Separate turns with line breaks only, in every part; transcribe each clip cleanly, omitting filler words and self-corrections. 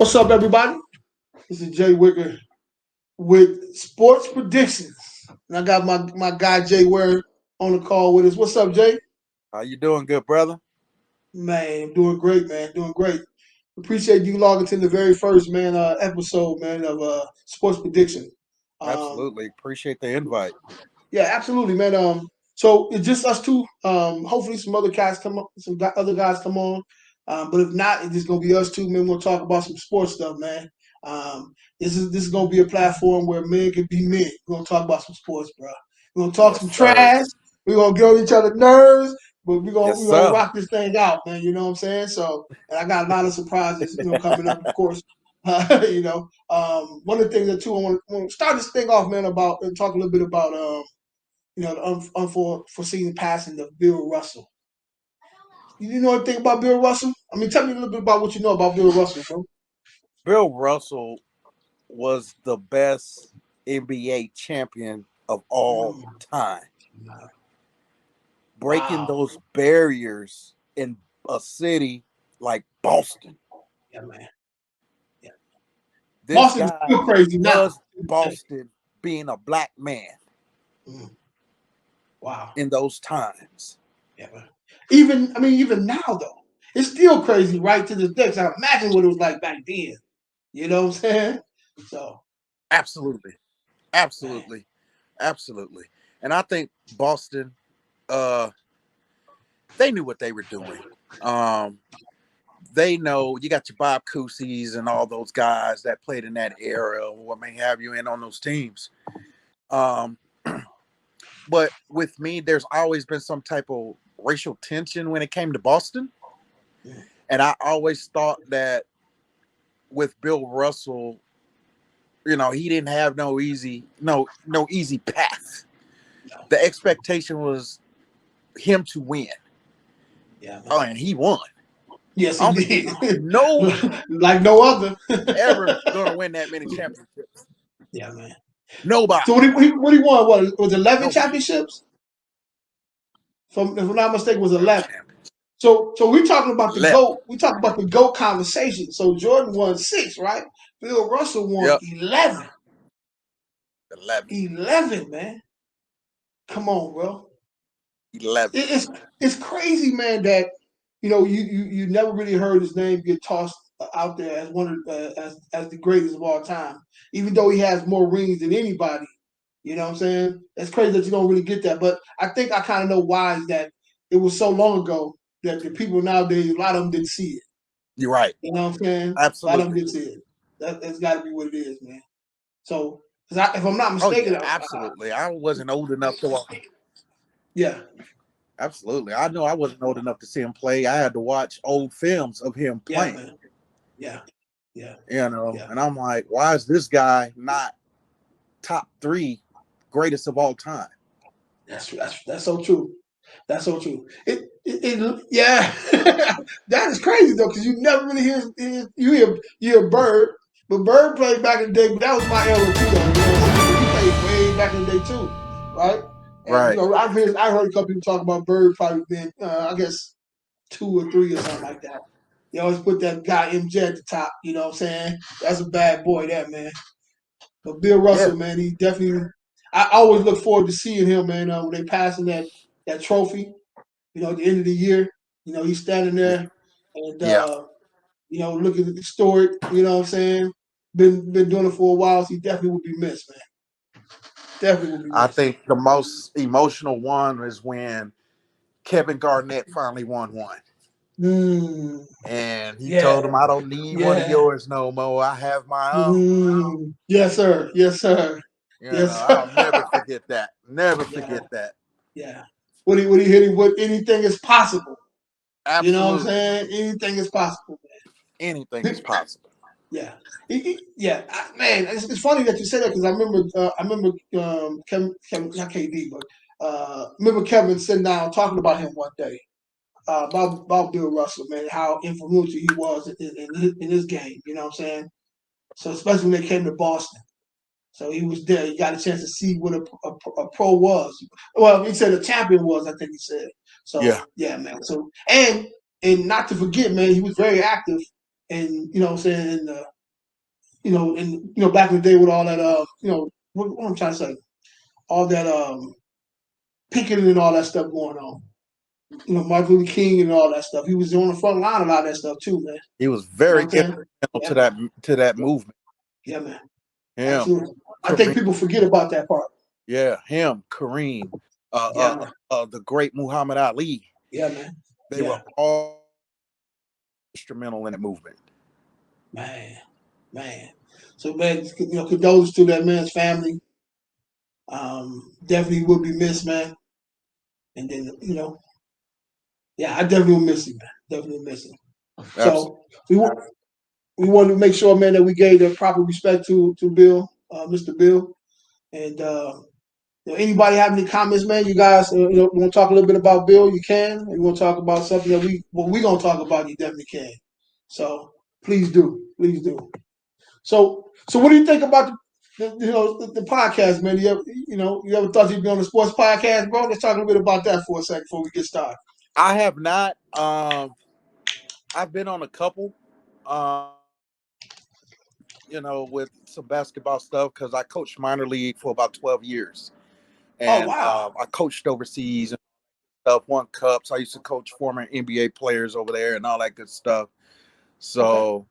What's up, everybody? This is Jay Wicker with Sports Predictions. And I got my guy Jay Ware on the call with us. What's up, Jay?
How you doing, good brother?
Man, I'm doing great, man. Doing great. Appreciate you logging to the very first episode, man, of Sports Prediction. Um,
Absolutely. Appreciate the invite.
yeah, absolutely, man. So it's just us two. Hopefully some other guys come up, other guys come on. But if not, it's just gonna be us two, man. We'll talk about some sports stuff, man. This is gonna be a platform where men can be men. We're gonna talk about some sports, bro. We're gonna talk
Yes,
some
sir.
trash. We're gonna get on each other's nerves, but we're gonna
Yes,
we're gonna
sir.
rock this thing out, man. You know what I'm saying? So, and I got a lot of surprises, coming up, of course. One of the things that too, I want to start this thing off, man, about and talk a little bit about the unforeseen passing of Bill Russell. You know anything about Bill Russell? I mean, tell me a little bit about what you know about Bill Russell, bro.
Bill Russell was the best NBA champion of all
Mm,
time, breaking
wow.
those barriers in a city like Boston.
Yeah, man. Yeah.
This
Boston is
guy
still crazy now.
was Boston being a black man
Mm, wow.
in those times.
Yeah, man. Even now though, it's still crazy right to this day. 'Cause I imagine what it was like back then. You know what I'm saying? So,
Absolutely.
man.
Absolutely. Absolutely. And I think Boston, uh, they knew what they were doing. Um, they know you got your Bob Cousy's and all those guys that played in that era, or what may have you in on those teams. Um, but with me, there's always been some type of racial tension when it came to Boston,
Yeah.
and I always thought that with Bill Russell, he didn't have no easy path.
No.
The expectation was him to win.
Yeah, man.
Oh, and he won.
Yes,
I
he
don't think
did.
no
Like no other.
ever gonna win that many championships.
Yeah, man. So
Nobody.
what he won? What was 11
Nobody.
championships? If I'm not mistaken, was
11
11.
champions.
So we're talking about the
11.
GOAT. We talk about the GOAT conversation. So Jordan won 6, right? Bill Russell won
Yep.
11.
11.
11, man. Come on, bro.
11.
It's crazy, man. That you never really heard his name get tossed out there as one of as the greatest of all time, even though he has more rings than anybody. You know what I'm saying? It's crazy that you don't really get that, but I think I kind of know why is that it was so long ago that the people nowadays, a lot of them didn't see it.
You're right.
You know what I'm saying? A lot of them
Absolutely.
didn't see it. That's got to be what it is, man. So, if I'm not
Oh
mistaken,
yeah, absolutely. I wasn't old enough to watch.
yeah,
Absolutely. I know I wasn't old enough to see him play. I had to watch old films of him
yeah,
playing.
man, yeah, yeah, yeah.
And I'm like, why is this guy not top 3 greatest of all time?
That's so true. That's so true. Yeah, that is crazy though, because you never really you hear Bird, but Bird played back in the day. But that was my era too, though. You know what I'm saying? He played way back in the day too, right? And
Right.
I heard a couple people talk about Bird probably being I guess 2 or 3 or something like that. They always put that guy MJ at the top. You know what I'm saying? That's a bad boy, that man. But Bill
Yeah.
Russell, man, he definitely. I always look forward to seeing him, man. When they passing that trophy, at the end of the year, he's standing
Yeah.
there and
Yeah.
looking at the story. You know what I'm saying? Been doing it for a while, so he definitely would be missed, man. Definitely would be
I
missed.
think the most emotional one is when Kevin Garnett finally won one.
Mm,
And he told
yeah,
him, I don't need one of
yeah.
yours no more. I have my own.
Yes, sir. Yes, sir. Yes,
I'll never
sir.
forget that. Never
Yeah,
forget that.
yeah. What he hit him with? Anything is possible. You know what I'm
Absolutely.
saying? Anything is possible,
Anything
man.
is possible.
Yeah, yeah, man. It's funny that you say that because I remember not KD, but remember Kevin sitting down talking about him one day about Bill Russell, man, how influential he was in his game. You know what I'm saying? So especially when they came to Boston, so he was there. He got a chance to see what a pro was. Well, he said a champion was. I think he said.
Yeah.
So yeah, man. So and not to forget, man, he was very active and you know what I'm saying, and back in the day with all that what I'm trying to say, all that picketing and all that stuff going on. Martin Luther King and all that stuff. He was on the front line of a lot of that stuff too, man.
He was
You know
very
what I'm saying?
instrumental
Yeah,
to that
yeah,
movement.
yeah, man.
Him,
Absolutely. I think
Kareem,
people forget about that part.
him, Kareem,
Yeah, man.
the great Muhammad Ali.
Yeah, man.
They were
Yeah,
all instrumental in the movement.
man, man. So, man, condolences to that man's family. Definitely will be missed, man. And then, yeah, I definitely will miss him, man. Definitely will miss him.
Absolutely.
So we wanted to make sure, man, that we gave the proper respect to Bill, Mr. Bill, and anybody have any comments, man? You guys, want to talk a little bit about Bill? You can. You want to talk about something that we're gonna talk about? You definitely can. So please do, please do. So what do you think about the podcast, man? You ever thought you'd be on a sports podcast, bro? Let's talk a little bit about that for a second before we get started.
I have not. I've been on a couple. With some basketball stuff because I coached minor league for about 12 years.
Oh
And
wow.
I coached overseas and stuff, won cups. I used to coach former NBA players over there and all that good stuff.
Okay.
So,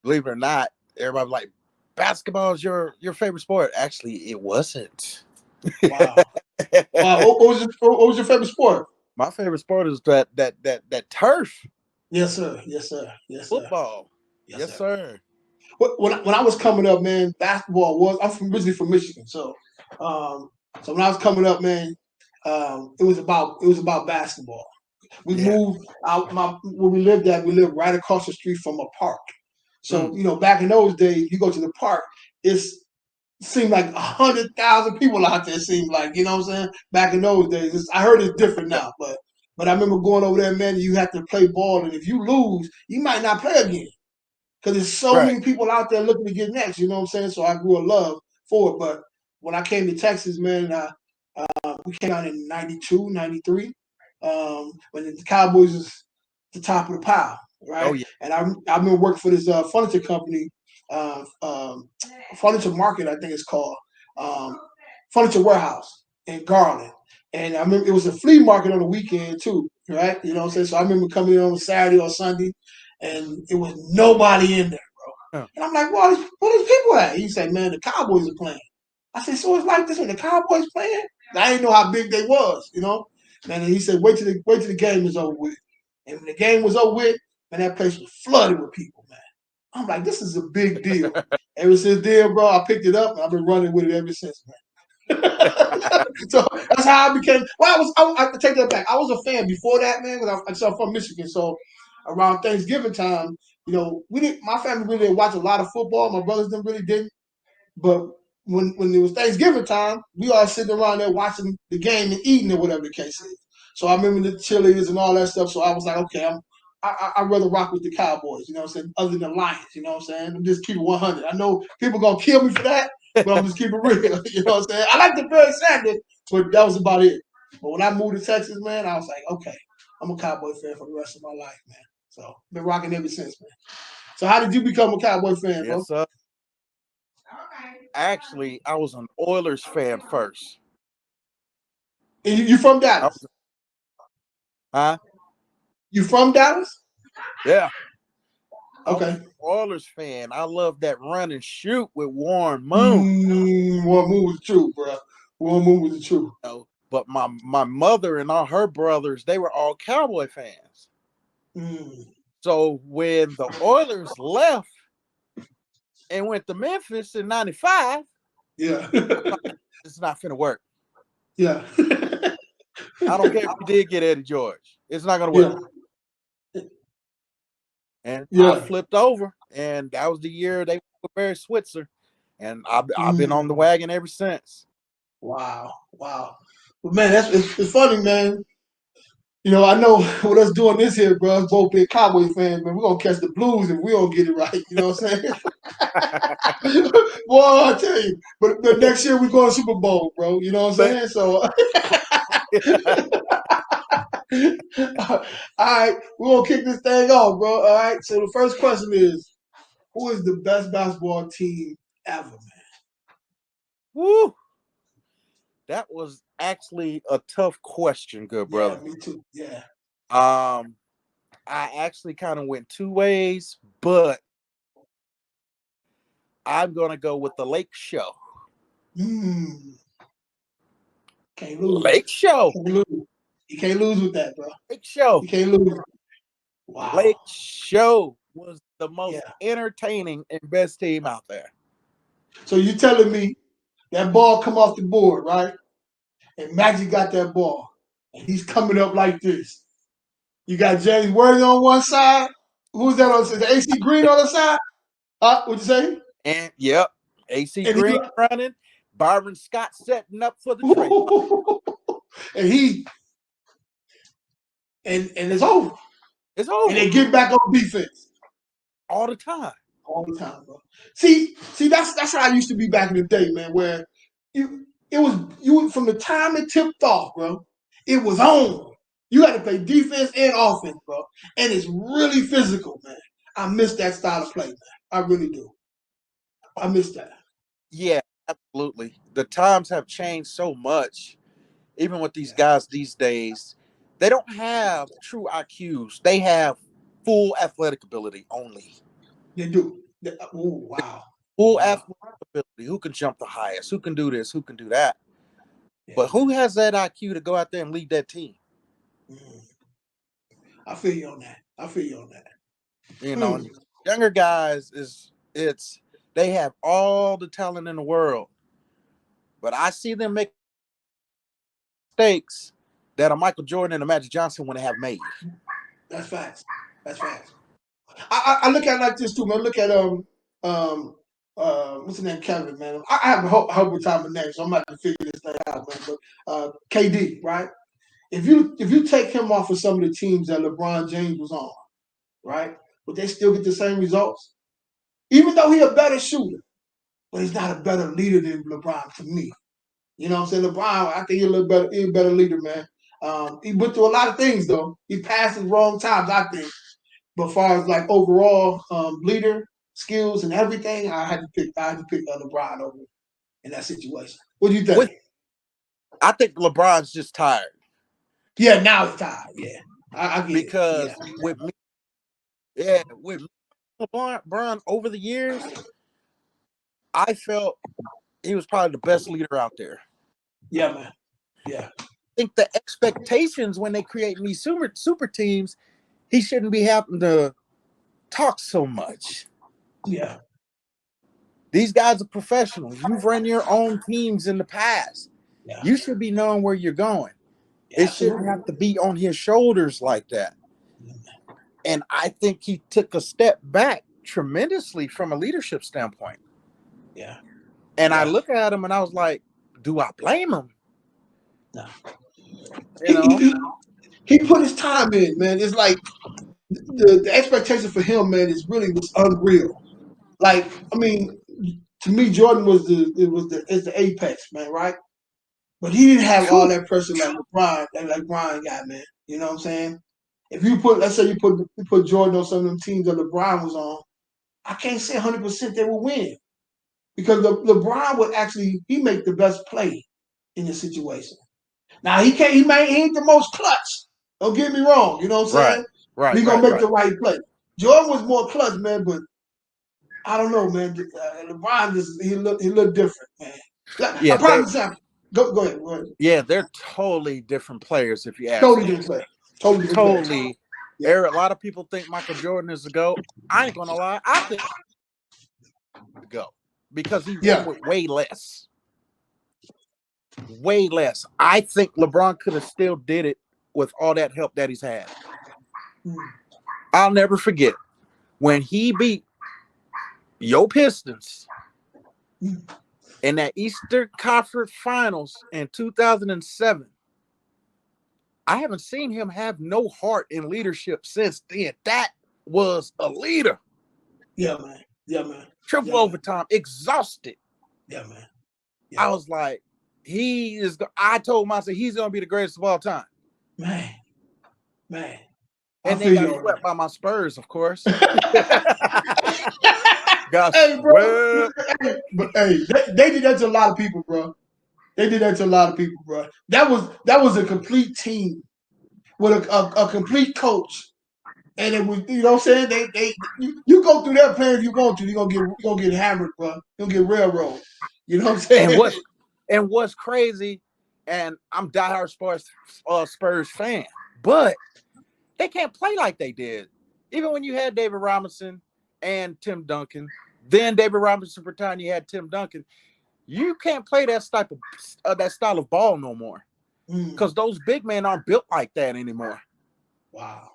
believe it or not, everybody was like, basketball is your favorite sport. Actually, it wasn't.
Wow. Wow. What was your favorite sport?
My favorite sport is that turf
Yes, sir. Yes, sir. Yes, sir.
football.
Yes,
Yes,
sir.
sir.
When I was coming up, man, basketball was. I'm originally from Michigan, um, so when I was coming up, man, it was about basketball. We
Yeah.
moved out where we lived at. We lived right across the street from a park. So
Mm,
back in those days, you go to the park, it seemed like 100,000 people out there. It seemed like what I'm saying. Back in those days, I heard it's different
yeah.
now, but I remember going over there, man. You have to play ball, and if you lose, you might not play again because there's so
Right.
many people out there looking to get next. You know what I'm saying? So I grew a love for it. But when I came to Texas, man, we came out in 92, 93, when the Cowboys was the top of the pile,
Oh,
right?
yeah.
And I've been working for this furniture company, uh, um, furniture market, I think it's called, um, furniture warehouse in Garland. And I remember it was a flea market on the weekend too, right? You know what I'm saying? So I remember coming in on a Saturday or Sunday, and it was nobody in there.
Huh.
And I'm like, well, where these people at? He said, man, the Cowboys are playing. I said, so it's like this when the Cowboys playing? I didn't know how big they was. And he said, wait till the game is over with. And when the game was over with, man, that place was flooded with people, man. I'm like, this is a big deal. Ever since then, bro, I picked it up and I've been running with it ever since, man. So that's how I became. Well, I take that back. I was a fan before that, man, because I'm from Michigan. So around Thanksgiving time, we didn't. My family really didn't watch a lot of football. My brothers them really didn't. But when it was Thanksgiving time, we all sitting around there watching the game and eating or whatever the case is. So I remember the chilies and all that stuff. So I was like, okay, I'd rather rock with the Cowboys, you know what I'm saying, other than Lions, you know what I'm saying? I'm just keep it 100. I know people going to kill me for that, but I'm just keeping it real, you know what I'm saying? I like the Barry Sanders, but that was about it. But when I moved to Texas, man, I was like, okay, I'm a Cowboy fan for the rest of my life, man. So been rocking ever since, man. So how did you become a Cowboy fan, bro?
Yes, sir. Actually, I was an Oilers fan first.
And you from
I
Dallas?
was, huh?
You from Dallas?
Yeah. I was
Okay.
an Oilers fan. I love that run and shoot with Warren Moon.
One move was the truth, bro. One move was the truth.
But my mother and all her brothers, they were all Cowboy fans.
Mm.
So when the Oilers left and went to Memphis in '95,
Yeah.
it's not finna work.
Yeah.
I don't care if we did get Eddie George. It's not gonna work.
Yeah.
And I
Yeah.
flipped over, and that was the year they were Barry Switzer. And I've been on the
Mm.
wagon ever since.
Wow. Wow. But man, it's funny, man. I know with us doing this here, bro, us both big Cowboy fans, man, we're gonna catch the blues if we don't get it right. You know what I'm saying? Boy, I tell you. But next year we're going to Super Bowl, bro. You know what I'm saying? So All right, we're gonna kick this thing off, bro. All right. So the first question is, who is the best basketball team ever, man?
Woo! That was actually a tough question, good
Yeah,
brother.
me too. Yeah.
I actually kind of went two ways, but I'm gonna go with the Lake Show.
Mm, can't lose.
Lake Show.
Can't lose. You can't lose with that, bro.
Lake Show.
You can't lose. Wow.
Lake Show was the most
Yeah.
entertaining and best team out there.
So you telling me that ball come off the board, right? And Magic got that ball, and he's coming up like this. You got James Worthy on one side. Who's that on the side? The AC Green on the side? What'd you say?
And yep, AC
And he
Green running, Byron Scott setting up for the trade.
and he and it's over.
It's
And they
over
get back on defense
all the time.
all the time, bro. See, that's how I used to be back in the day, man. Where it was you from the time it tipped off, bro. It was on. You had to play defense and offense, bro. And it's really physical, man. I miss that style of play, man. I really do. I miss that.
Yeah, absolutely. The times have changed so much. Even with these guys these days, they don't have true IQs. They have full athletic ability only.
They do. Oh, wow.
Full
Wow.
athletic ability. Who can jump the highest? Who can do this? Who can do that?
Yeah.
But who has that IQ to go out there and lead that team?
I feel you on that. I feel you on that.
You know, younger guys they have all the talent in the world, but I see them make mistakes that a Michael Jordan and a Magic Johnson wouldn't have made.
That's facts. That's facts. I look at it like this too, man. I look at what's his name, Kevin, man. I have a whole time of names, so I'm about to figure this thing out, man. But KD, right? If you take him off of some of the teams that LeBron James was on, right? Would they still get the same results? Even though he's a better shooter, but he's not a better leader than LeBron to me. You know what I'm saying? LeBron, I think he's a better leader, man. He went through a lot of things though. He passed his wrong times, I think. But as far as like overall leader skills and everything, I had to pick LeBron over in that situation. What do you think?
I think LeBron's just tired.
Yeah, now it's tired. Yeah, I get
because
it.
Yeah. with LeBron over the years, I felt he was probably the best leader out there.
Yeah, man. Yeah.
I think the expectations when they create these super teams, he shouldn't be having to talk so much.
Yeah.
These guys are professionals. You've run your own teams in the past.
Yeah.
You should be knowing where you're going.
Yeah,
it shouldn't have to be on his shoulders like that. And I think he took a step back tremendously from a leadership standpoint.
Yeah.
And I look at him and I was like, do I blame him?
No.
You know?
He put his time in, man. It's like the expectation for him, man, is unreal. Like, I mean, to me, Jordan is the apex, man, right? But he didn't have all that pressure like LeBron got, man. You know what I'm saying? If let's say you put Jordan on some of them teams that LeBron was on, I can't say 100% they will win because LeBron would he make the best play in the situation. Now he ain't the most clutch. Don't get me wrong. You know what I'm saying?
Right.
He gonna make the right play. Jordan was more clutch, man, but I don't know, man. LeBron he looked different, man.
Yeah,
a prime example. Go ahead.
Yeah, they're totally different players if you ask
Totally
me.
different player. Totally.
Yeah. A lot of people think Michael Jordan is the GOAT. I ain't gonna lie. I think the GOAT because he won with way less. Way less. I think LeBron could have still did it with all that help that he's had. I'll never forget when he beat your Pistons in that Eastern Conference Finals in 2007. I haven't seen him have no heart in leadership since then. That was a leader.
Yeah, man.
Triple overtime, exhausted.
Yeah, man.
Yeah. I was like, I told myself he's going to be the greatest of all time.
Man. Man.
And then got swept by my Spurs, of course. Got
hey, bro.
swept.
Hey, they did that to a lot of people, bro. They did that to a lot of people, bro. That was a complete team with a complete coach. And it was, you know what I'm saying? You go through that plan if you want to, you're gonna get hammered, bro. You're gonna get railroad. You know what I'm saying?
And what's crazy, and I'm diehard Spurs fan, but they can't play like they did. Even when you had David Robinson and Tim Duncan, then David Robinson retired, you had Tim Duncan. You can't play that style of ball no more, because those big men aren't built like that anymore.
Wow,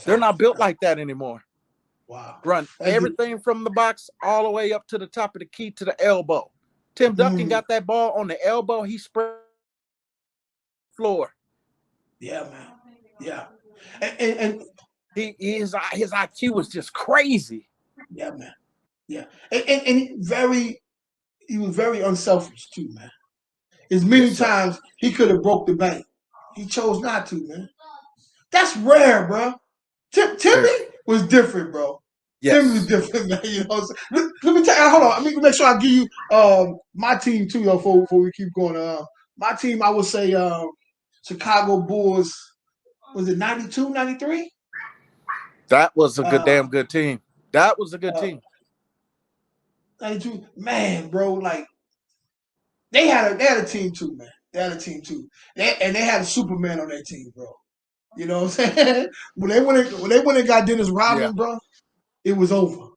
they're not built like that anymore.
Wow,
run everything from the box all the way up to the top of the key to the elbow. Tim Duncan got that ball on the elbow. He spread the floor.
Yeah, man. Yeah, and
his IQ was just crazy.
Yeah, man. Yeah, and he was very unselfish too, man. As many times he could have broke the bank, he chose not to, man. That's rare, bro. Timmy was different, bro.
Yes.
Timmy was different, man. You know what I'm saying? Let me tell you. Hold on. Let me make sure I give you my team too, though. Before we keep going, my team, I would say Chicago Bulls. Was it 92, 93?
That was a damn good team. That was a good team.
92, man, bro. Like they had a team too, man. They had a team too. They had a Superman on their team, bro. You know what I'm saying? when they went and got Dennis Rodman, bro, it was over.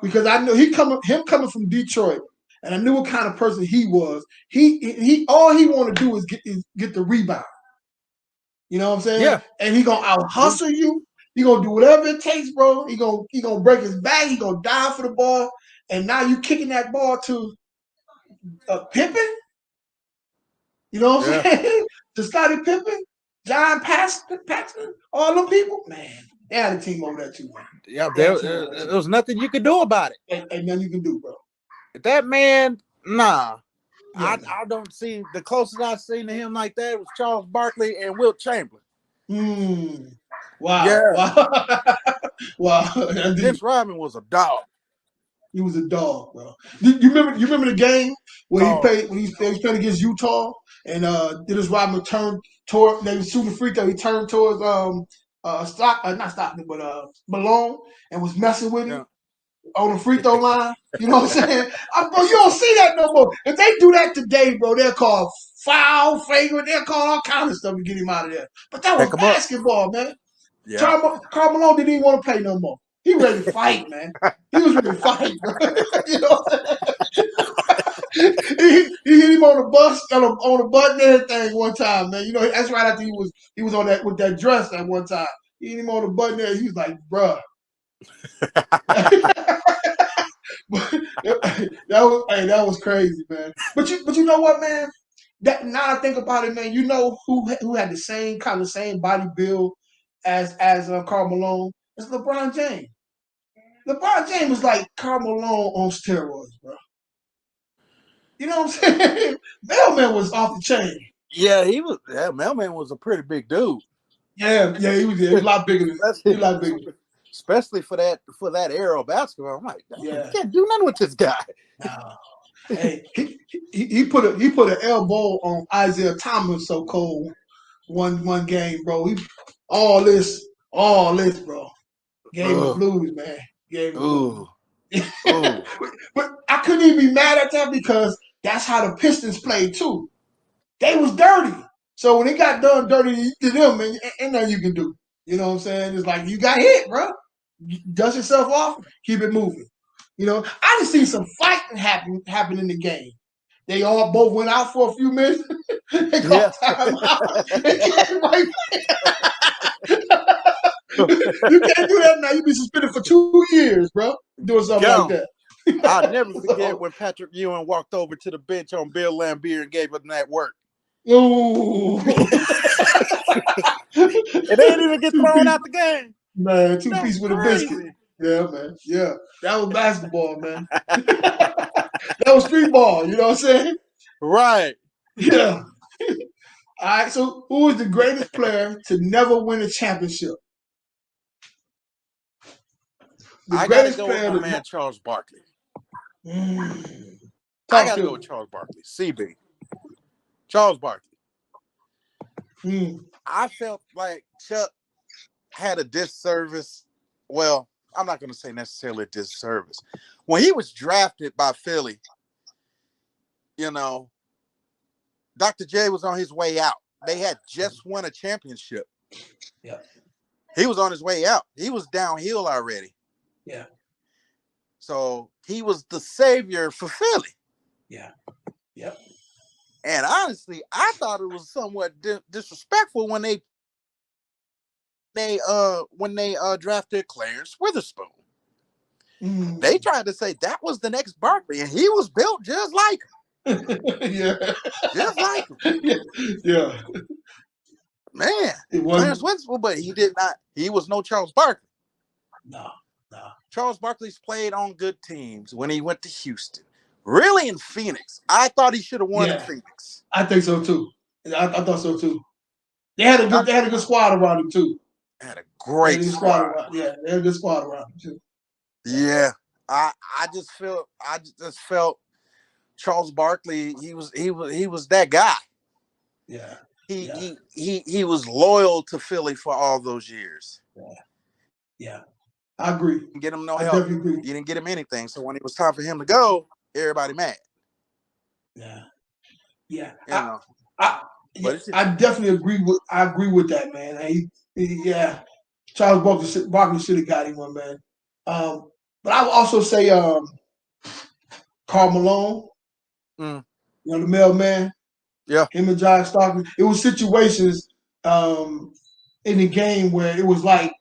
Because I knew him coming from Detroit, and I knew what kind of person he was. He all he wanted to do is get the rebound. You know what I'm saying?
Yeah.
And he gonna out hustle you. He gonna do whatever it takes, bro. He gonna break his back. He gonna die for the ball. And now you kicking that ball to Pippen. You know what I'm saying? To Scottie Pippen, John Paxson, all them people, man. They had a team over there too, man.
Yeah, there was nothing you could do about it.
Ain't nothing you can do, bro.
That man, nah.
Yeah,
I don't see the closest I've seen to him like that was Charles Barkley and Wilt Chamberlain.
Wow.
Yeah.
Wow.
Dennis Rodman was a dog.
He was a dog, bro. You remember the game where he was playing against Utah and Dennis Rodman turned toward they were shooting free throw. He turned towards not Stockton, but Malone and was messing with him on the free throw line. You know what I'm saying? Bro, you don't see that no more. If they do that today, bro, they'll call foul, flagrant, they'll call all kinds of stuff to get him out of there. But that was basketball, man.
Yeah.
Karl Malone didn't even want to play no more. He ready to fight, man. He was ready to fight, bro. You know what I'm saying? he hit him on the bus, on the butt and everything one time, man. You know, that's right after he was on that with that dress that one time. He hit him on the butt there. He was like, bruh. that was crazy, man. But you know what, man? That now I think about it, man. You know who had the same body build as Karl Malone? It's LeBron James. LeBron James was like Karl Malone on steroids, bro. You know what I'm saying? Mailman was off the chain.
Yeah, he was. Yeah, Mailman was a pretty big dude.
Yeah, he was a lot bigger than
especially for that era of basketball. I'm like, you can't do nothing with this guy.
No. Hey, he put an elbow on Isaiah Thomas so cold one game, bro. All this, bro. Gave him the blues, man. Gave him the blues. But I couldn't even be mad at that because that's how the Pistons played too. They was dirty. So when it got done dirty to them, man, ain't nothing you can do. You know what I'm saying? It's like you got hit, bro. Dust yourself off, keep it moving. You know, I just seen some fighting happen in the game. They all both went out for a few minutes. They called time out. You can't do that now. You be suspended for 2 years, bro. Doing something like that.
I'll never forget when Patrick Ewing walked over to the bench on Bill Laimbeer and gave him that work.
Ooh.
And they didn't even get thrown out the game.
Man, 2 pieces with a biscuit. Yeah, man. Yeah. That was basketball, man. That was street ball, you know what I'm saying?
Right.
Yeah. All right. So, who is the greatest player to never win a championship? The
I gotta
greatest
go with
player
my
to
man Charles Barkley. I
talk
gotta
to
go with Charles Barkley. CB. Charles Barkley.
me.
I felt like Chuck had a disservice. Well, I'm not gonna say necessarily a disservice. When he was drafted by Philly, you know, Dr. J was on his way out. They had just won a championship.
Yeah.
He was on his way out. He was downhill already.
Yeah.
So he was the savior for Philly.
Yeah. Yep.
And honestly, I thought it was somewhat disrespectful when they drafted Clarence Witherspoon. They tried to say that was the next Barkley, and he was built just like him.
Yeah.
Just like him.
Yeah.
Man,
It
Clarence
wasn't.
Witherspoon, but he did not. He was no Charles Barkley.
No. No.
Charles Barkley's played on good teams when he went to Houston. Really in Phoenix. I thought he should have won in Phoenix.
I think so too. I thought so too. They had a good squad around him too.
Had a great squad.
They had a good squad around him too.
Yeah. I just felt Charles Barkley, he was that guy.
Yeah.
He was loyal to Philly for all those years.
Yeah. I agree.
Didn't get him no
I
help.
definitely agree.
You didn't get him anything. So when it was time for him to go, everybody mad.
Yeah. Yeah.
You know.
I definitely agree with that, man. Charles Barkley should have got him one, man. But I would also say Karl Malone, the mailman.
Yeah.
Him and John Stockton. It was situations in the game where it was like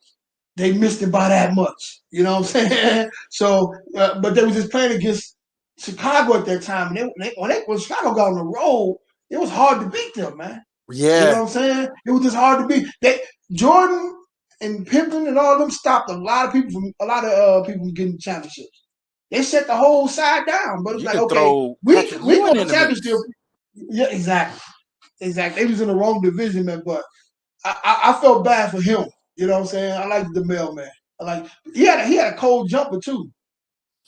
they missed it by that much. You know what I'm saying? So, but they was just playing against Chicago at that time, and when Chicago got on the road, it was hard to beat them, man.
Yeah.
You know what I'm saying? It was just hard to beat. Jordan and Pippen and all of them stopped a lot of people from getting championships. They set the whole side down, but it's like, okay, we won the championship. Yeah, exactly. They was in the wrong division, man, but I felt bad for him. You know what I'm saying? I like the mailman. He had a cold jumper too.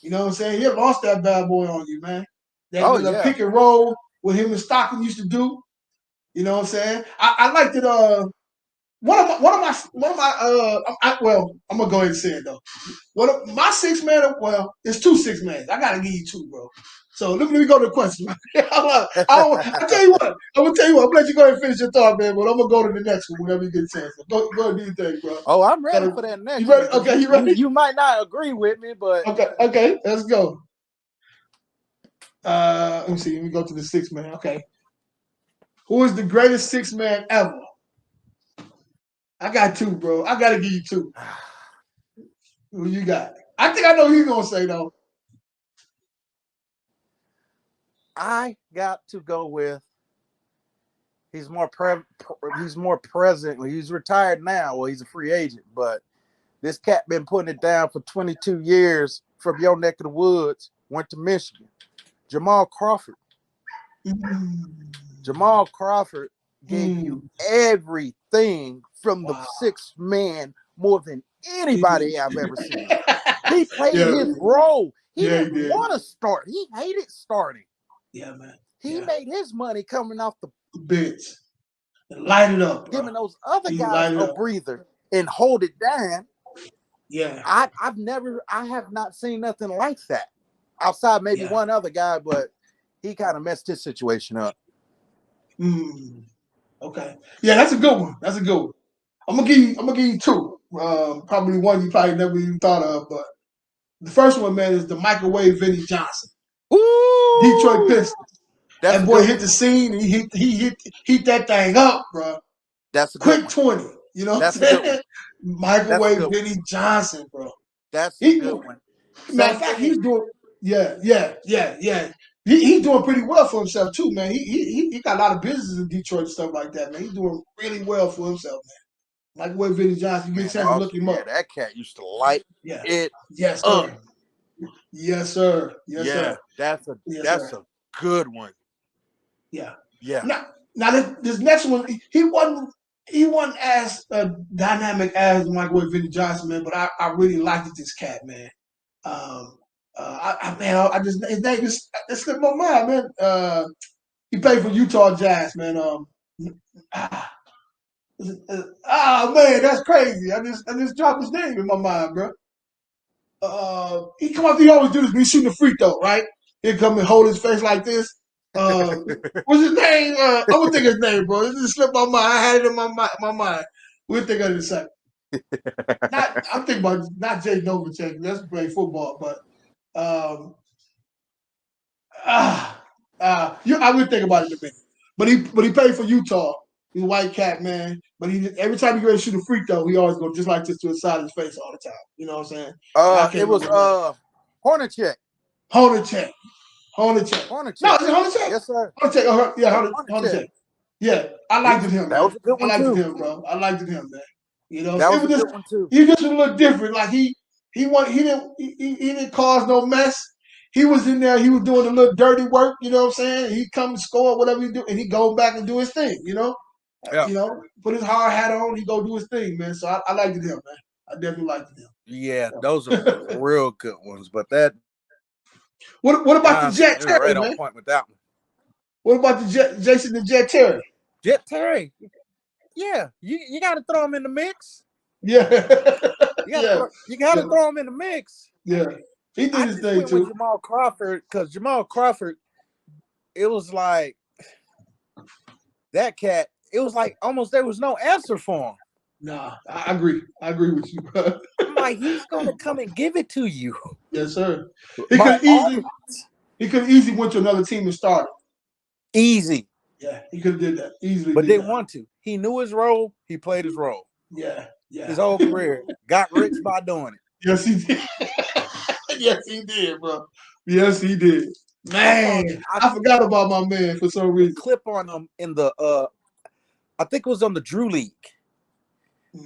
You know what I'm saying? He lost that bad boy on you, man. That pick and roll what him and Stockton used to do. You know what I'm saying? I liked it. I'm gonna go ahead and say it though. My 6-man, it's 2 6-mans. I gotta give you 2, bro. So let me go to the question. I tell you what, I'm gonna let you go ahead and finish your thought, man. But I'm gonna go to the next one whenever you get a chance. Go ahead and do your thing, bro.
Oh, I'm ready for that next.
You ready? Okay, you ready?
You might not agree with me, but
okay, let's go. Let me see. Let me go to the 6-man. Okay. Who is the greatest 6-man ever? I got 2, bro. I gotta give you 2. Who you got? I think I know who you're gonna say though.
I got to go with. He's more present. He's retired now. Well, he's a free agent, but this cat been putting it down for 22 years from your neck of the woods. Went to Michigan. Jamal Crawford. Jamal Crawford gave you everything from the 6-man more than anybody I've ever seen. He played his role. He didn't want to start. He hated starting.
Yeah, man.
He made his money coming off the
bench. Light it up, bro.
Giving those other guys a breather and hold it down.
Yeah.
I have not seen nothing like that. Outside maybe one other guy, but he kind of messed his situation up.
Okay. Yeah, that's a good one. I'm gonna give you 2. Probably one you probably never even thought of, but the first one, man, is the microwave Vinnie Johnson.
Ooh,
Detroit Pistons. That boy hit
the
scene and he hit that thing up, bro.
That's a
quick 20. You know what I'm saying? Microwave Vinnie Johnson, bro.
That's a good one.
Matter of fact, he's doing He's doing pretty well for himself too, man. He got a lot of business in Detroit and stuff like that, man. He's doing really well for himself, man. Microwave Vinnie Johnson, you get a chance to look him up.
That cat used to light it
Yes,
up.
Sir. Yes, sir. Yes, sir.
That's a good one.
Yeah.
Yeah.
Now this next one, he wasn't as dynamic as Michael Vinny Johnson, man. But I really liked this cat, man. I just his name just it slipped my mind, man. He played for Utah Jazz, man. Ah, man, that's crazy. I just dropped his name in my mind, bro. He come up, he always do this when he shooting a free throw, right? He come and hold his face like this. What's his name? I'm gonna think his name, bro. It just slipped my mind. I had it in my mind. We'll think of it in a second. I'm thinking about not Jay Novacek. That's playing football, but um, I would think about it in a minute. But he played for Utah. He's a white cat, man. But every time he go to shoot a free throw, he always go just like this to the side of his face all the time. You know what I'm saying?
It was Hornacek.
Hornacek. No, is it Hornacek?
Yes, sir.
Hornacek. Yeah, Hornacek. Yeah, I liked him,
That
man.
was a good one
I liked
too.
him, bro. I liked him, man. You know,
That
it
was
was
a
just
good one too.
he just was a little different. Like he didn't cause no mess. He was in there. He was doing a little dirty work. You know what I'm saying? He come and score whatever he do, and he go back and do his thing.
Yeah.
Put his hard hat on. He go do his thing, man. So I liked him, man. I definitely liked him.
Yeah, those are real good ones. But that.
What about the Jet Terry,
right
man?
on point with that one.
What about the Jason the Jet Terry?
Jet Terry. Yeah, you got to throw him in the mix.
Yeah.
You got to throw him in the mix.
Yeah. He did his thing too.
With Jamal Crawford, because Jamal Crawford, it was like that cat. It was like almost there was no answer for him.
Nah, I agree. I agree with you, bro.
I'm like, he's gonna come and give it to you.
Yes, sir. He could easily went to another team and started.
Easy.
Yeah, he could have did that easily.
But didn't want to. He knew his role. He played his role.
Yeah.
His whole career got rich by doing it.
Yes, he did. Yes, he did, bro. Yes, he did. Man, I forgot about my man for some reason.
Clip on him in the I think it was on the Drew League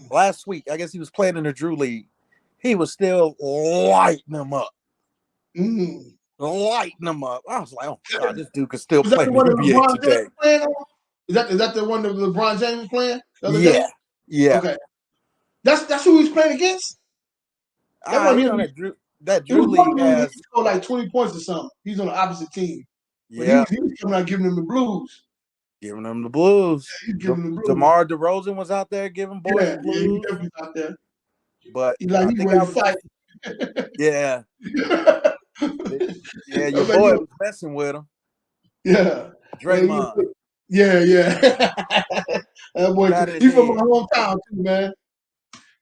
last week. I guess he was playing in the Drew League. He was still lighting them up. Lighting them up. I was like, oh God, this dude could still play in the NBA today.
Is that the one that LeBron James was playing the other
day?
Yeah.
Yeah.
Okay. That's who he was playing against?
That Drew League has
he scored like 20 points or something. He's on the opposite team.
Yeah.
He was coming out giving them the blues.
Giving them the blues.
Yeah, he's giving them the blues.
DeMar DeRozan was out there giving boys the blues.
Yeah, he definitely out there.
But
he ready to fight.
Yeah. Yeah, your boy was messing with him.
Yeah.
Draymond.
Yeah. That boy, he's from my hometown too, man.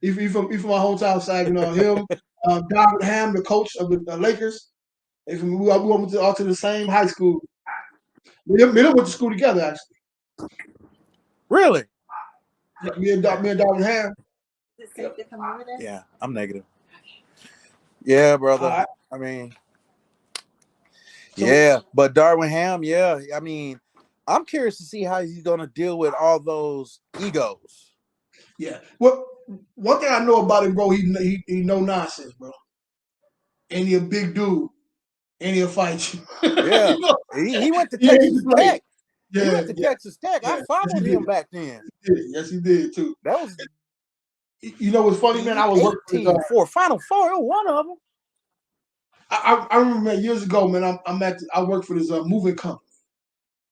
He from my hometown side, you know. Him, Darvin Ham, the coach of the Lakers. We went all to the same high school. Me and them went to school together, actually.
Really?
Yeah, me and Darvin Ham.
Yeah, I'm negative. Yeah, brother. Right. I mean, but Darvin Ham, I mean, I'm curious to see how he's going to deal with all those egos.
Yeah. Well, one thing I know about him, bro, he no nonsense, bro. And he a big dude. And he'll fight you.
Yeah. He went to Texas Tech. Yeah, he went to Texas Tech. I followed him back then.
Yes, he did too.
That was.
You know what's funny, man? I was working
for Final Four. One of them.
I remember years ago, man. I worked for this moving company,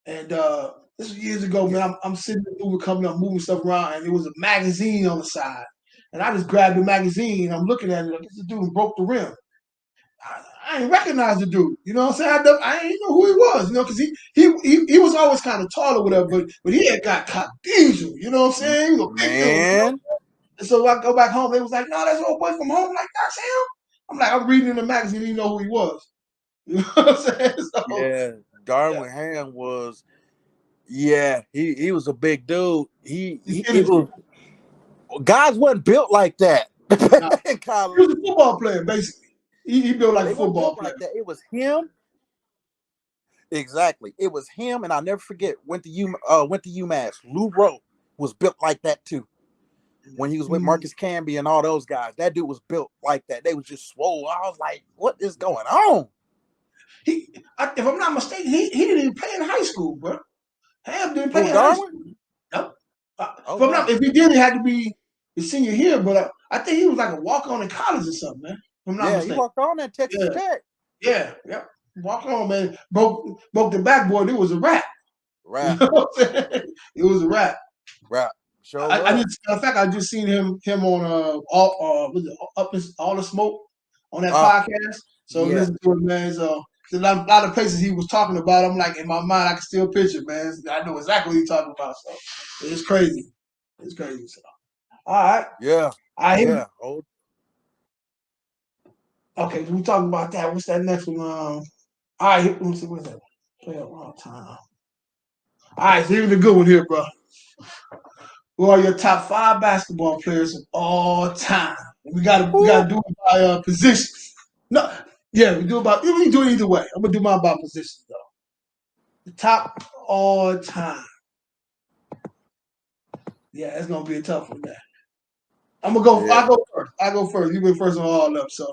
and this was years ago, man. I'm sitting in the moving company, I'm moving stuff around, and there was a magazine on the side, and I just grabbed the magazine. I'm looking at it, like, this dude broke the rim. I ain't recognize the dude. You know what I'm saying? I ain't know who he was. You know, because he was always kind of tall or whatever, but he had got caught diesel. You know what I'm saying? He was a big dude. You know? And so I go back home. They was like, "No, that's old boy from home." I'm like, that's him. I'm like, I'm reading in the magazine. Didn't know who he was. You know what I'm saying? So,
Darvin Ham was. Yeah, he was a big dude. He was. Guys wasn't built like that.
He was a football player, basically. He built like a football player.
Like that. It was him. Exactly. It was him, and I'll never forget. Went to UMass. Lou Rowe was built like that too. When he was with Marcus Camby and all those guys, that dude was built like that. They was just swole. I was like, "What is going on?"
If I'm not mistaken, he didn't even play in high school, bro. Ham didn't play
Who,
in high
Darwin?
school. Nope.
Oh,
But
no.
if he did, it had to be his senior year. But I think he was like a walk-on in college or something, man. If I'm not
Yeah, he
mistaken.
walked on at Texas Tech.
Yeah. Walk on, man. Broke the backboard. It was a wrap. You
Right.
know what I'm saying? It was a wrap.
Right. Sure
I
was.
just, in fact, I just seen him on all the smoke on that
Oh,
podcast. So
yeah.
listen to it, man. So a lot of places he was talking about, I'm like, in my mind, I can still picture, man. I know exactly what he's talking about. So it's crazy. It's crazy. So all right.
Yeah.
I hear.
Yeah. Oh,
Okay, we talking about that. What's that next one? All right, let me see. What's that? Play up all time. All right, so here's a good one here, bro. Who are your top 5 basketball players of all time? We gotta do it by position. No, yeah, we do it either way. I'm gonna do mine by position though. The top all time. Yeah, it's gonna be a tough one there. I'm gonna go.
yeah.
I go first. You went first on all of them. So,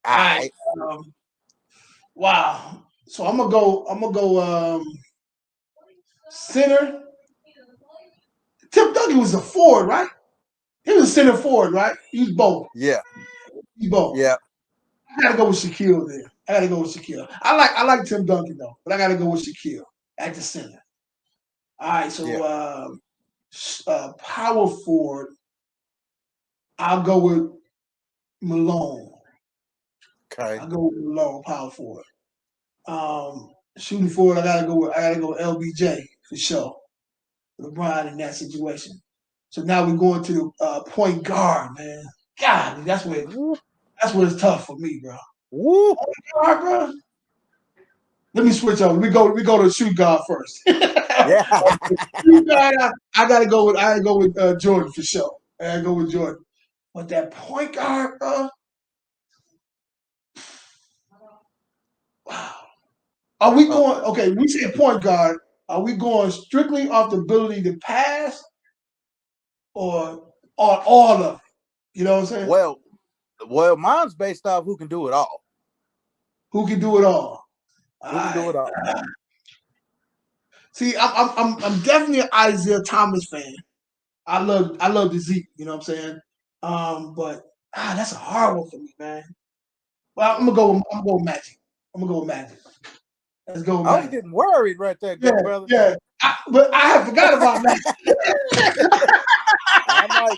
all right. Wow. So I'm gonna go. Center. Tim Duncan was a forward, right? He was a center forward, right? He was both.
Yeah.
He's both.
Yeah.
I gotta go with Shaquille there. I like Tim Duncan though, but I gotta go with Shaquille at the center. All right, so power forward, I'll go with Malone.
Okay.
I'll go with Malone, power forward. Shooting forward, I gotta go with LBJ for sure. LeBron in that situation. So now we're going to the point guard, man. God, that's where it's tough for me, bro.
Woo.
Point guard, bro. Let me switch over. We go to shoot guard first.
Yeah.
Shoot guard, I gotta go with Jordan for sure. I gotta go with Jordan. But that point guard, bro. Wow. Are we going? Okay, we say point guard. Are we going strictly off the ability to pass, or all of it? You know what I'm saying?
Well, mine's based off who can do it all.
Who can do it all?
Who can do it all?
See, I'm definitely an Isaiah Thomas fan. I love the Zeke. You know what I'm saying? But that's a hard one for me, man. Well, I'm gonna go with Magic. I'm gonna go with Magic. Let's go with
I was
Magic.
getting worried right there, good brother.
Yeah. But I have forgot about Magic.
I'm like,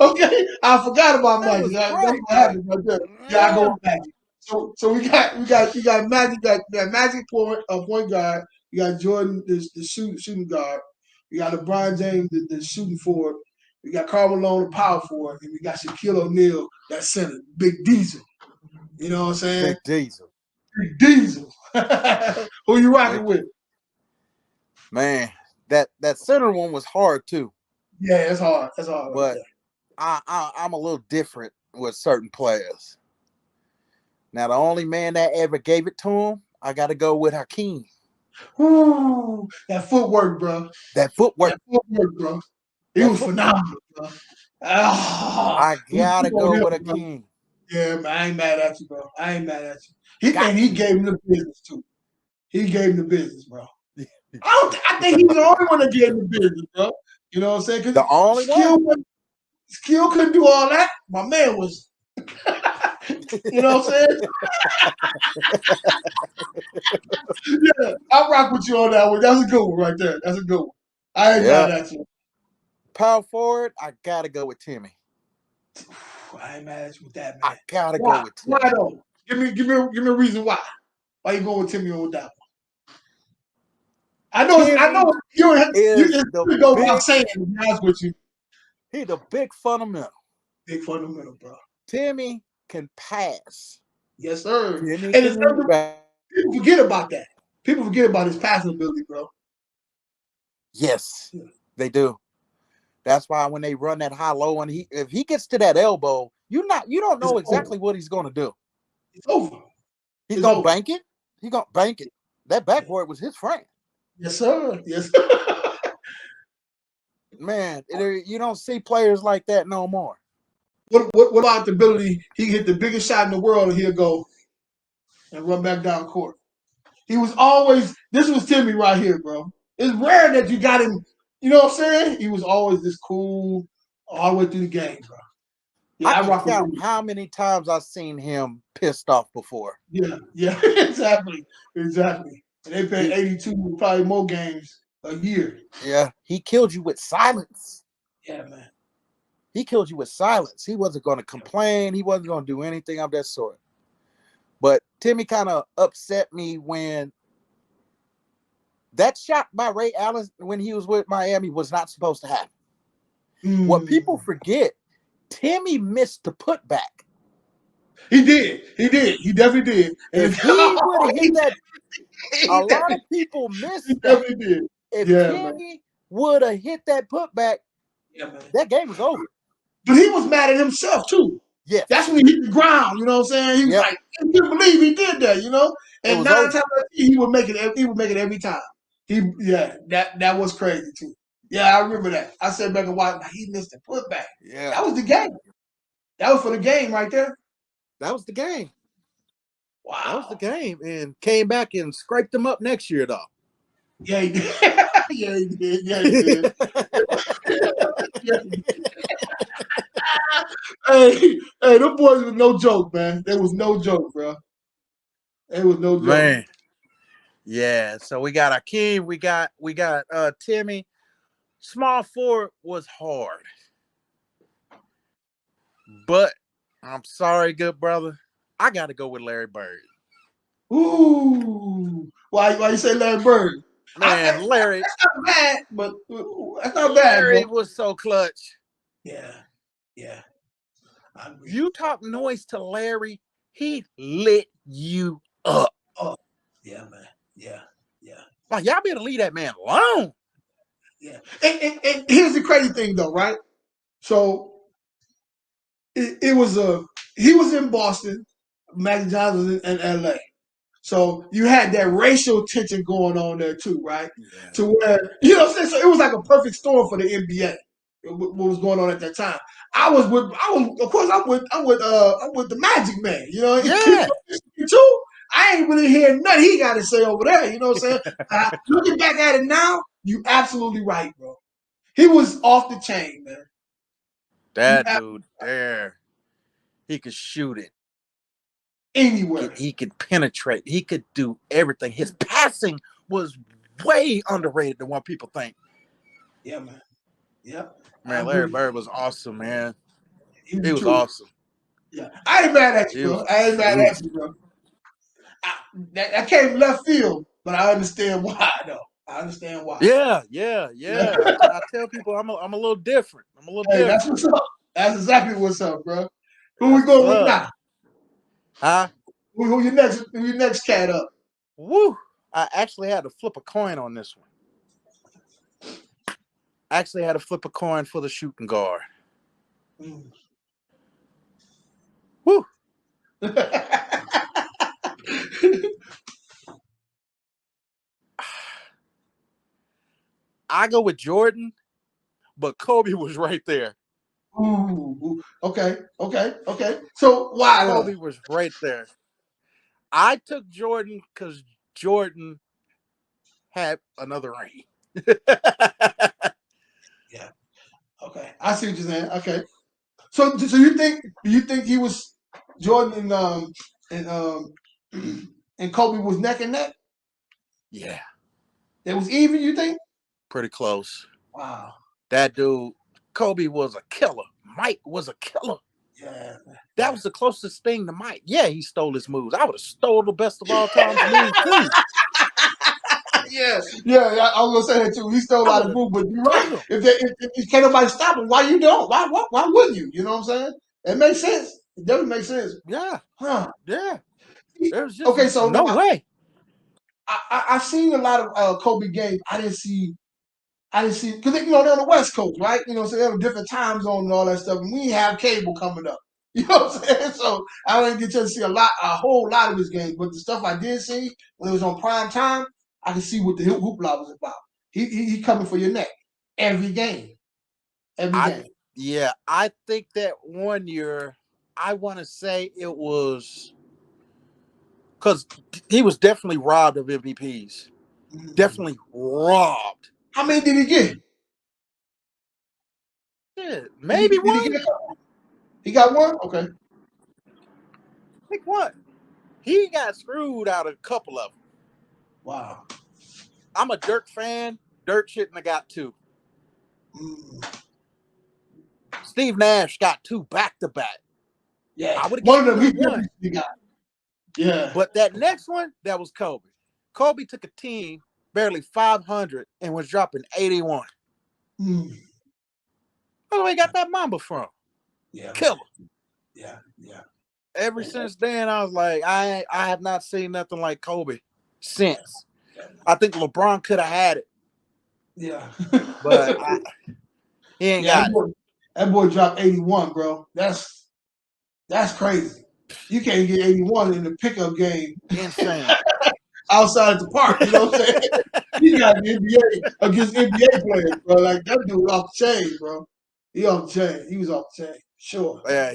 Okay, I forgot about
that
Magic.
was
That's
great.
what happened right there. Yeah, I go
Yeah.
with Magic. So we got Magic, got Magic point guard. You got Jordan, the shooting guard. You got LeBron James, the shooting forward. We got Karl Malone, the power forward, and we got Shaquille O'Neal, that center, Big Diesel. You know what I'm saying?
Big Diesel.
Big Diesel. Who you rocking with?
Man, that center one was hard too.
Yeah, it's hard. That's hard.
But I'm a little different with certain players. Now, the only man that ever gave it to him, I got to go with Hakeem.
Ooh, that footwork, bro.
That footwork.
Bro. He was phenomenal, bro.
I got to go with Hakeem.
Yeah, man, I ain't mad at you, bro. I ain't mad at you. He gave him the business, too. He gave him the business, bro. I think he's the only one that gave him the business, bro. You know what I'm saying?
The only one?
Skill couldn't do all that. My man was. You know what I'm saying? Yeah, I'll rock with you on that one. That's a good one right there. That's a good one. I ain't mad at you.
Power forward, I got to go with Timmy.
I ain't mad at you with that, man.
I got to go with Timmy.
Why though? Give me a reason why. Why you going with Timmy on that one? I know you go without saying, to be honest with you.
He's a big fundamental.
Big fundamental, bro.
Timmy can pass.
Yes, sir.
Timmy
And people forget about that. People forget about his passing ability, bro.
Yes, they do. That's why when they run that high low and if he gets to that elbow, you don't know exactly what he's going to do.
It's over.
He's going to bank it. He's going to bank it. That backboard was his friend.
Yes, sir. Yes.
Man, you don't see players like that no more.
What about the ability? He hit the biggest shot in the world and he'll go and run back down court. He was always. This was Timmy right here, bro. It's rare that you got him. You know what I'm saying? He was always this cool all the way through the game, bro.
I
Yeah, I
can
rock with
count
him.
how many times I've seen him pissed off before.
Yeah, exactly. And they played
He,
82, probably more games a year.
he killed you with silence.
Yeah, man.
He killed you with silence. He wasn't going to complain. He wasn't going to do anything of that sort. But Timmy kind of upset me when that shot by Ray Allen when he was with Miami was not supposed to happen. What people forget, Timmy missed the putback.
He did. He definitely did.
If he would have hit that, a lot of people
he
missed that.
definitely did.
If Timmy would have hit that putback, that game was over.
But he was mad at himself too.
Yes.
That's when he hit the ground. You know what I'm saying? He was like, I couldn't believe he did that. You know, and 9 times he would make it. He would make it every time. That was crazy too. Yeah, I remember that. I sat back and watched. He missed the putback.
Yeah,
that was the game. That was for the game right there.
That was the game.
Wow,
that was the game, and came back and scraped them up next year though.
Yeah, he did. Yeah, he did. Yeah, he did. Hey, them boys was no joke, man. There was no joke, bro. It was no joke.
Man. Yeah, so we got Akeem, we got Timmy. Small forward was hard. But I'm sorry, good brother. I gotta go with Larry Bird.
Ooh. Why you say Larry Bird?
Man, Larry.
That's not bad, but that's not bad.
Larry
bro.
was so clutch.
Yeah.
You talk noise to Larry, he lit you up.
Oh, yeah, man. Yeah.
Like, y'all better leave that man alone.
Yeah. And here's the crazy thing, though, right? So it was he was in Boston, Magic Johnson was in L.A. So you had that racial tension going on there too, right?
Yeah.
To where, you know what I'm saying? So it was like a perfect storm for the NBA. What was going on at that time? I'm with the Magic Man, you know.
Yeah.
Too. I ain't really hearing nothing he got to say over there. You know what I'm saying? Looking back at it now, you absolutely right, bro. He was off the chain, man.
That dude there, he could shoot it
anywhere.
He could penetrate. He could do everything. His passing was way underrated than what people think.
Yeah, man. Yep.
Man, Larry Bird was awesome, man. He was awesome.
Yeah. I ain't mad at you, bro. I ain't mad at you, bro. That came left field, but I understand why, though. I understand why.
Yeah. I tell people I'm a little different. I'm a little different.
That's what's up. That's exactly what's up, bro. Who we going with now?
Huh?
Who your next cat up?
Woo! I actually had to flip a coin on this one. I actually had to flip a coin for the shooting guard. Woo! I go with Jordan, but Kobe was right there.
Ooh, okay. So why?
Kobe was right there. I took Jordan because Jordan had another ring.
Yeah. Okay. I see what you're saying. Okay. So you think he was Jordan and Kobe was neck and neck?
Yeah.
It was even, you think?
Pretty close.
Wow.
That dude, Kobe was a killer. Mike was a killer.
Yeah.
That was the closest thing to Mike. Yeah, he stole his moves. I would have stole the best of all time moves too.
Yeah, I was gonna say that too. He stole a lot of moves, but you're right. If can't nobody stop him, why you don't? Why wouldn't you? You know what I'm saying? It makes sense. It doesn't make sense.
Yeah.
Huh.
Yeah. There's just
so
no way.
I've seen a lot of Kobe games. I didn't see because they're on the West Coast, right? You know, so they have a different time zone and all that stuff, and we have cable coming up. You know what I'm saying? So I didn't get to see a whole lot of his games, but the stuff I did see when it was on prime time, I could see what the hoopla was about. He coming for your neck every game.
Yeah, I think that one year, I want to say it was because he was definitely robbed of MVPs. Definitely robbed.
How many did he get?
Yeah, maybe
Did
one.
He got one? Okay.
Like what? He got screwed out of a couple of them.
Wow.
I'm a Dirk fan. Dirk shouldn't have got two. Steve Nash got two back to back.
Yeah.
I would have
One of
gave
them
him one.
he got. Yeah.
But that next one, that was Kobe. Kobe took a team barely 500 and was dropping 81.
Mm.
Where he got that Mamba from?
Yeah.
Killer.
Yeah.
Ever since then, I was like, I have not seen nothing like Kobe since. I think LeBron could have had it.
Yeah.
But he ain't got it.
That boy dropped 81, bro. That's crazy. You can't get 81 in the pickup game.
Insane.
Outside the park, you know what I'm saying? He got the NBA against NBA players, bro. Like that dude off the chain, bro. He off the chain. He was off the chain. Sure.
Yeah,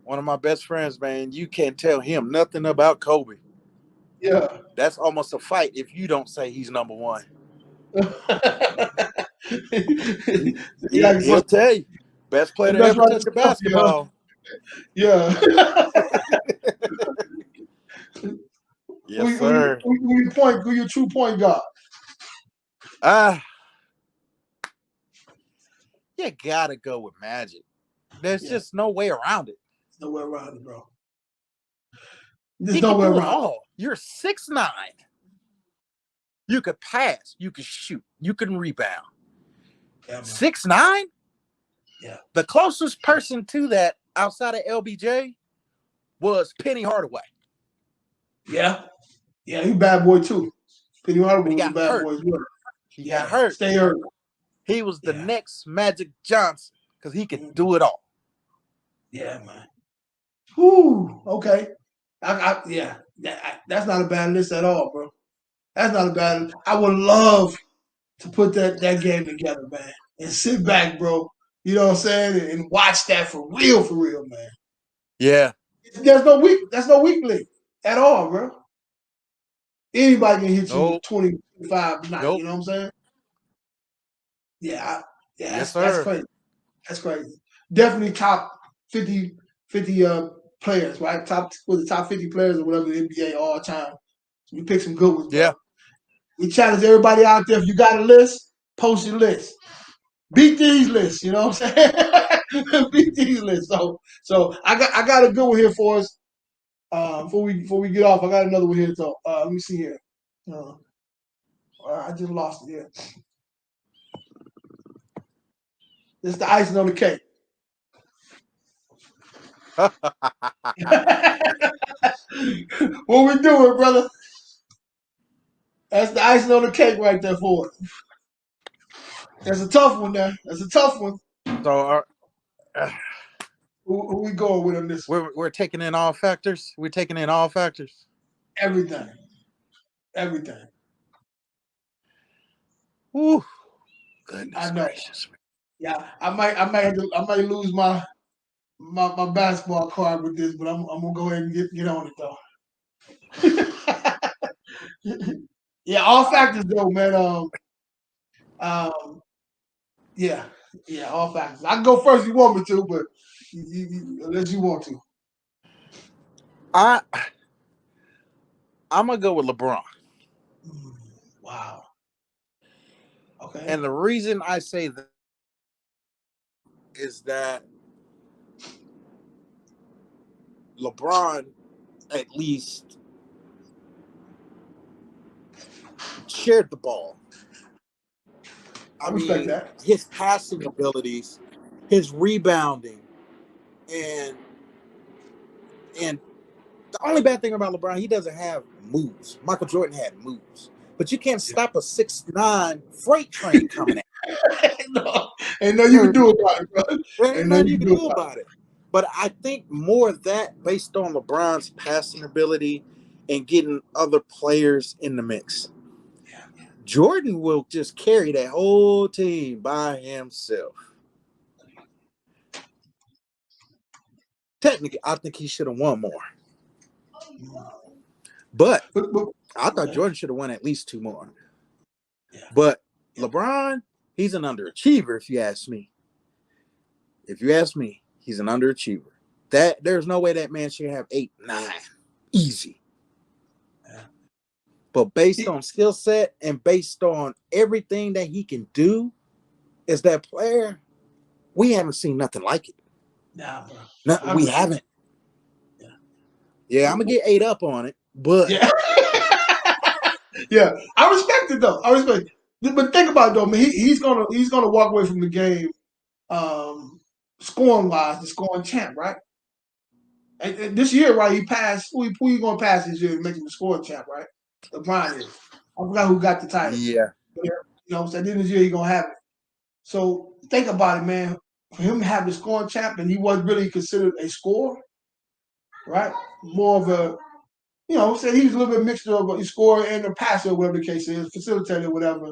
one of my best friends, man. You can't tell him nothing about Kobe.
Yeah.
That's almost a fight if you don't say he's number one. He'll tell you. Best player to ever touch a basketball.
Yeah.
Yes, sir.
Who your true point guard?
You gotta go with Magic. There's just no way around it.
There's no way around it, bro.
He can do it all. You're 6'9". You could pass. You could shoot. You can rebound. 6'9"?
Yeah.
The closest person to that outside of LBJ was Penny Hardaway.
Yeah. Yeah, he's a bad boy too. Penny Hardaway was a bad
hurt.
boy as well.
He got hurt.
Stay hurt.
He was the next Magic Johnson because he could do it all.
Yeah, man. Whew. Okay. That's not a bad list at all, bro. That's not a bad list. I would love to put that game together, man, and sit back, bro. You know what I'm saying, and watch that for real, man.
Yeah.
That's no weak link at all, bro. Anybody can hit you 20, 25 night. You know what I'm saying? Yeah,
yes,
that's crazy. That's crazy. Definitely top 50 players, right? Top 50 players or whatever the NBA all time. We pick some good ones.
Yeah.
Bro. We challenge everybody out there. If you got a list, post your list. Beat these lists. You know what I'm saying? Beat these lists. So I got a good one here for us. Before we get off, I got another one here. So let me see here. I just lost it here. This is the icing on the cake. What we doing, brother? That's the icing on the cake right there for us. That's a tough one there. That's a tough one.
So
who we going with on this
one? We're taking in all factors? We're taking in all factors?
Everything.
Ooh. Goodness gracious.
Yeah, I might lose my basketball card with this, but I'm gonna go ahead and get on it though. Yeah, all factors though, man. Yeah, all factors. I can go first if you want me to, but unless you want to.
I'm gonna go with LeBron.
Wow. Okay.
And the reason I say that is that LeBron at least shared the ball. I
respect
mean,
that.
His passing abilities, his rebounding, and the only bad thing about LeBron, he doesn't have moves. Michael Jordan had moves, but you can't stop a 6'9" freight train coming at
you. Ain't nothing you can do about it, bro.
Ain't nothing you can do about it. But I think more of that based on LeBron's passing ability and getting other players in the mix. Jordan will just carry that whole team by himself. Technically, I think he should have won more. But I thought
Okay.
Jordan should have won at least 2 more.
Yeah.
But LeBron, he's an underachiever, if you ask me. If you ask me, he's an underachiever. There's no way that man should have 8, 9. Easy.
Yeah.
But based on skill set and based on everything that he can do as that player, we haven't seen nothing like it.
Nah, bro.
No, we haven't. Yeah, I'm gonna get 8 up on it, but
yeah. Yeah, I respect it though. I respect it. But think about it though, man. He's gonna walk away from the game, scoring wise, the scoring champ, right? And this year, right? He passed. Who you gonna pass this year to make him the scoring champ, right? LeBron is. I forgot who got the title.
yeah,
You know, so at the end of the year, he gonna have it. So think about it, man. For him to have the scoring champ, and he wasn't really considered a scorer, right? More of a, said he was a little bit mixture of a scorer and a passer, whatever the case is, facilitator, whatever.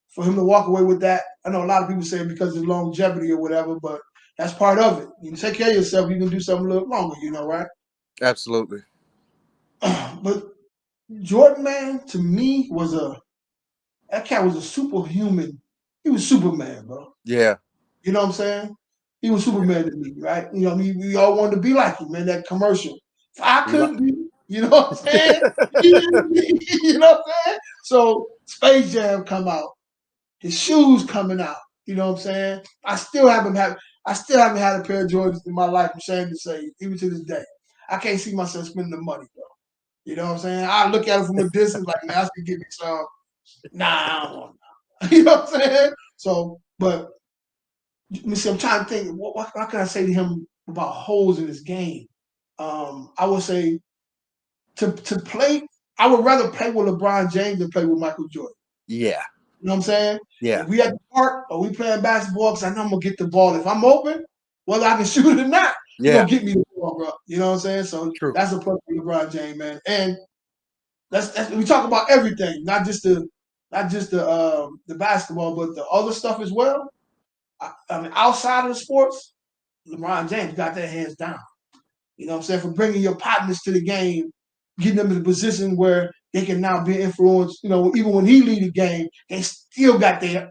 For him to walk away with that, I know a lot of people say because of longevity or whatever, but that's part of it. You take care of yourself, you can do something a little longer, right?
absolutely.
But Jordan, man, to me that cat was a superhuman. He was Superman, bro.
Yeah.
You know what I'm saying? He was Superman to me, right? We all wanted to be like him, man. That commercial. If I couldn't be, you know what I'm saying? You know what I'm saying? So Space Jam come out, his shoes coming out. You know what I'm saying? I still haven't had a pair of Jordans in my life. I'm ashamed to say, even to this day. I can't see myself spending the money, bro. You know what I'm saying? I look at it from a distance, like, man, I should give me some. Nah, I don't want none. You know what I'm saying? So, but let me see, I'm trying to think, what can I say to him about holes in his game? I would say to play, I would rather play with LeBron James than play with Michael Jordan.
Yeah.
You know what I'm saying?
Yeah.
If we at the park or we playing basketball, because I know I'm going to get the ball. If I'm open, whether I can shoot it or not, you're going to get me the ball, bro. You know what I'm saying? So
True.
That's a plus for LeBron James, man. And that's we talk about everything, not just the basketball, but the other stuff as well. I mean, outside of the sports, LeBron James got their hands down. You know what I'm saying? For bringing your partners to the game, getting them in a position where they can now be influenced. Even when he lead the game, they still got their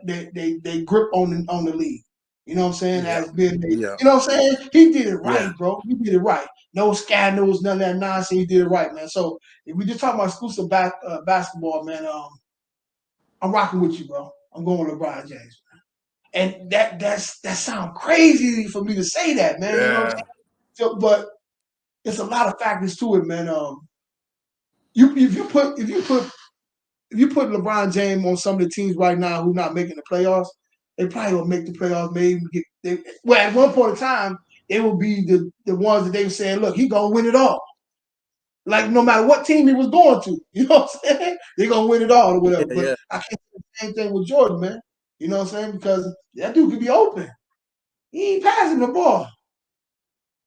grip on the lead. You know what I'm saying?
Yeah.
As being,
Yeah.
you know what I'm saying? He did it right,
Yeah.
bro. He did it right. No scandals, none of that nonsense. He did it right, man. So if we just talk about exclusive basketball, man, I'm rocking with you, bro. I'm going with LeBron James. And that sounds crazy for me to say that, man.
Yeah.
You know what I'm saying? So, but there's a lot of factors to it, man. If you put LeBron James on some of the teams right now who not making the playoffs, they probably will make the playoffs. Maybe at one point in time, they will be the ones that they were saying, look, he gonna win it all. Like no matter what team he was going to, you know what I'm saying? They're gonna win it all or whatever. But I can't say the same thing with Jordan, man. You know what I'm saying? Because that dude could be open. He ain't passing the ball.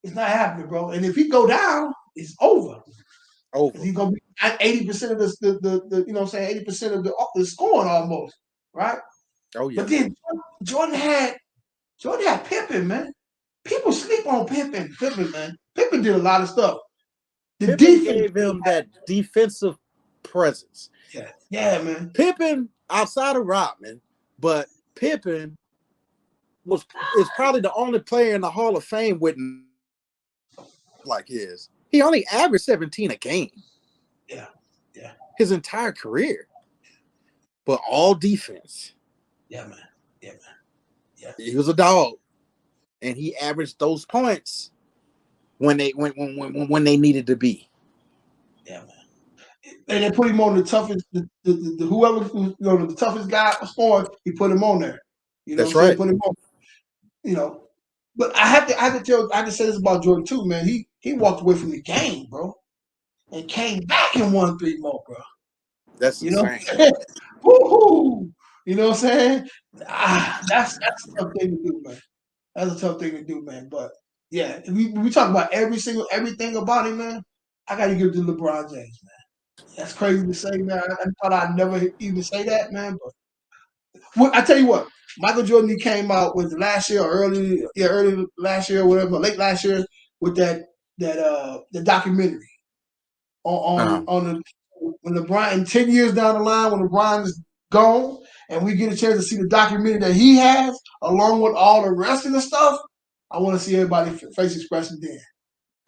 It's not happening, bro. And if he go down, it's over.
Over.
He's gonna be 80% of the you know what I'm saying, 80% of the scoring almost, right?
Oh yeah.
But then Jordan had Pippen, man. People sleep on Pippen, man. Pippen did a lot of stuff. The
Pippen
defense
gave him that defensive presence.
Yeah, man.
Pippen, outside of Rodman, but Pippen is probably the only player in the Hall of Fame with like his. He only averaged 17 a game.
Yeah.
His entire career. But all defense.
Yeah, man. Yeah.
He was a dog. And he averaged those points when they needed to be.
Yeah, man. And they put him on the toughest, whoever the toughest guy scoring, he put him on there. You know
That's
what I'm saying?
right.
Put him on. But I have to say this about Jordan too, man. He walked away from the game, bro, and came back and won 3 more, bro.
That's insane.
Woo-hoo! You know what I'm saying? That's a tough thing to do, man. That's a tough thing to do, man. But yeah, we talk about everything about him, man. I got to give it to LeBron James, man. That's crazy to say, man. I thought I'd never even say that, man. But I tell you what, Michael Jordan, he came out with last year or early last year or whatever, late last year with the documentary on the when LeBron, in 10 years down the line, when LeBron is gone, and we get a chance to see the documentary that he has, along with all the rest of the stuff, I want to see everybody face expression then.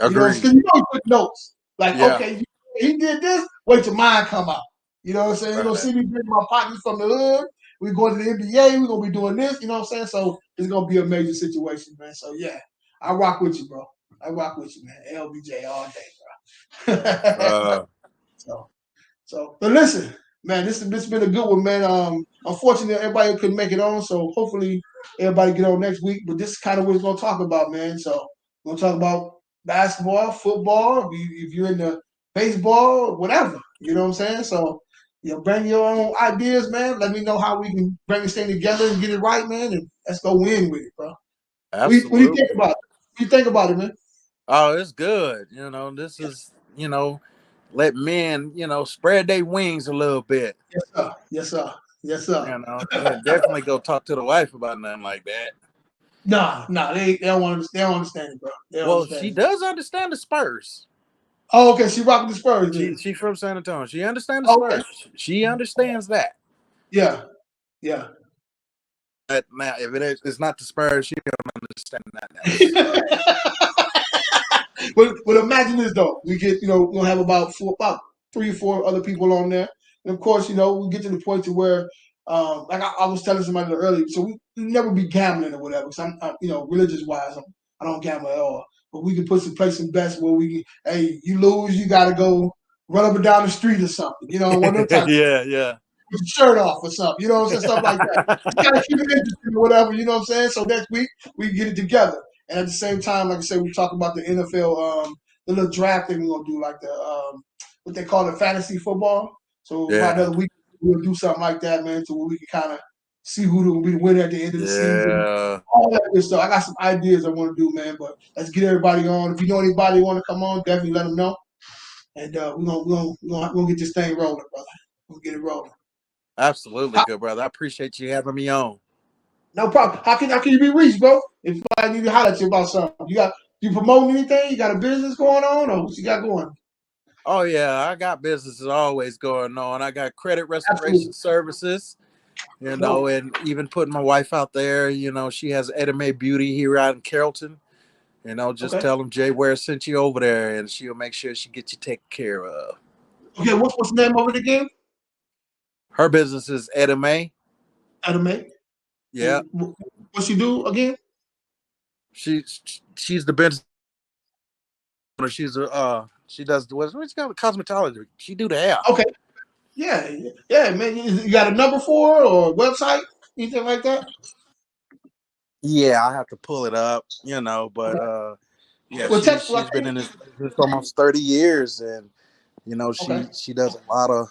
You know, because
Agreed.
you know he took notes. Like,
Yeah.
okay, he did this. Wait till mine come out. You know what I'm saying? You're gonna
Right.
see me bring my partners from the hood. We're going to the NBA. We're gonna be doing this. You know what I'm saying? So it's gonna be a major situation, man. So yeah, I rock with you, bro. I rock with you, man. LBJ all day, bro.
Uh,
so, but listen, man, this has been a good one, man. Unfortunately, everybody couldn't make it on, so hopefully everybody get on next week. But this is kind of what we're gonna talk about, man. So we're gonna talk about basketball, football, if you're into baseball, whatever. You know what I'm saying? So bring your own ideas, man. Let me know how we can bring this thing together and get it right, man. And let's go win with it, bro. What do you think
absolutely.
about it? What do you think about it, man?
Oh, it's good. This is, let men, spread their wings a little bit.
Yes, sir. Yes, sir. Yes, sir.
Yeah, definitely go talk to the wife about nothing like that.
Nah, they don't understand. They don't understand it, bro. They don't
Well, she
understand it.
does understand the Spurs.
Oh, okay. She rocking the Spurs then.
She from San Antonio. She understands the
Okay.
Spurs. She understands that.
Yeah. Yeah.
But now, if it's not the Spurs, she don't understand nothing else.
But imagine this though. We get, we're gonna have about 3 or 4 other people on there. And of course, we get to the point to where like I was telling somebody earlier, so we never be gambling or whatever. Because I'm religious wise, I don't gamble at all. But we can play some bets where we can, hey, you lose, you gotta go run up and down the street or something. One of those type
Yeah, yeah.
with your shirt off or something, you know what I'm saying? Stuff like that. You gotta keep it interesting or whatever, you know what I'm saying? So next week we get it together. And at the same time, like I said, we talk about the NFL, the little draft thing we're gonna do, like the what they call the fantasy football. So about
Yeah.
another week we'll do something like that, man, to where we can kind of see who will be the winner at the end of the season.
Yeah.
All that good stuff. I got some ideas I want to do, man, but let's get everybody on. If you know anybody want to come on, definitely let them know. And we're gonna get this thing rolling, brother. We'll get it rolling.
Absolutely, good brother. I appreciate you having me on.
No problem. How can you be reached, bro? If I need to holler at you about something, you promoting anything? You got a business going on, or what you got going?
Oh yeah, I got businesses always going on. I got credit restoration
Absolutely.
services,
Dope.
and even putting my wife out there. She has Edame Beauty here out in Carrollton. Just
Okay.
tell them Jay Ware sent you over there, and she'll make sure she gets you taken care of.
Okay. What's the name of it again?
Her business is Edame.
Anime.
Yeah,
And what she do again?
she's the business owner. She does what's called cosmetology. She do the hair.
Okay. Yeah. Yeah, man. You got a number for her or a website? Anything like that?
Yeah, I have to pull it up, but
Okay.
yeah,
Well,
she's been in this business almost 30 years, and
okay.
she does a lot of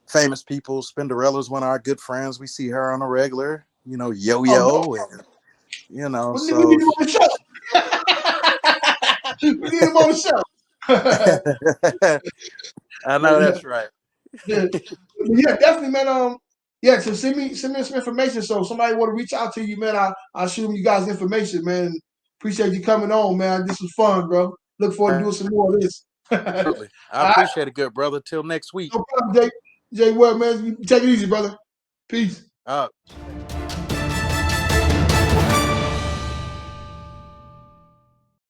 famous people. Spinderella's one of our good friends. We see her on a regular, Yo
Oh, dope.
Yo, and
We need
so
him on the show. We need him on the show.
I know
yeah.
that's right.
Yeah. Yeah, definitely, man. Yeah, so send me some information. So if somebody want to reach out to you, man, I'll shoot them you guys information, man. Appreciate you coming on, man. This was fun, bro. Look forward to doing some more of this. All
Absolutely. I
right,
appreciate it, good brother. Till next week.
no problem, Jay. Jay, well, man, take it easy, brother. Peace.
Uh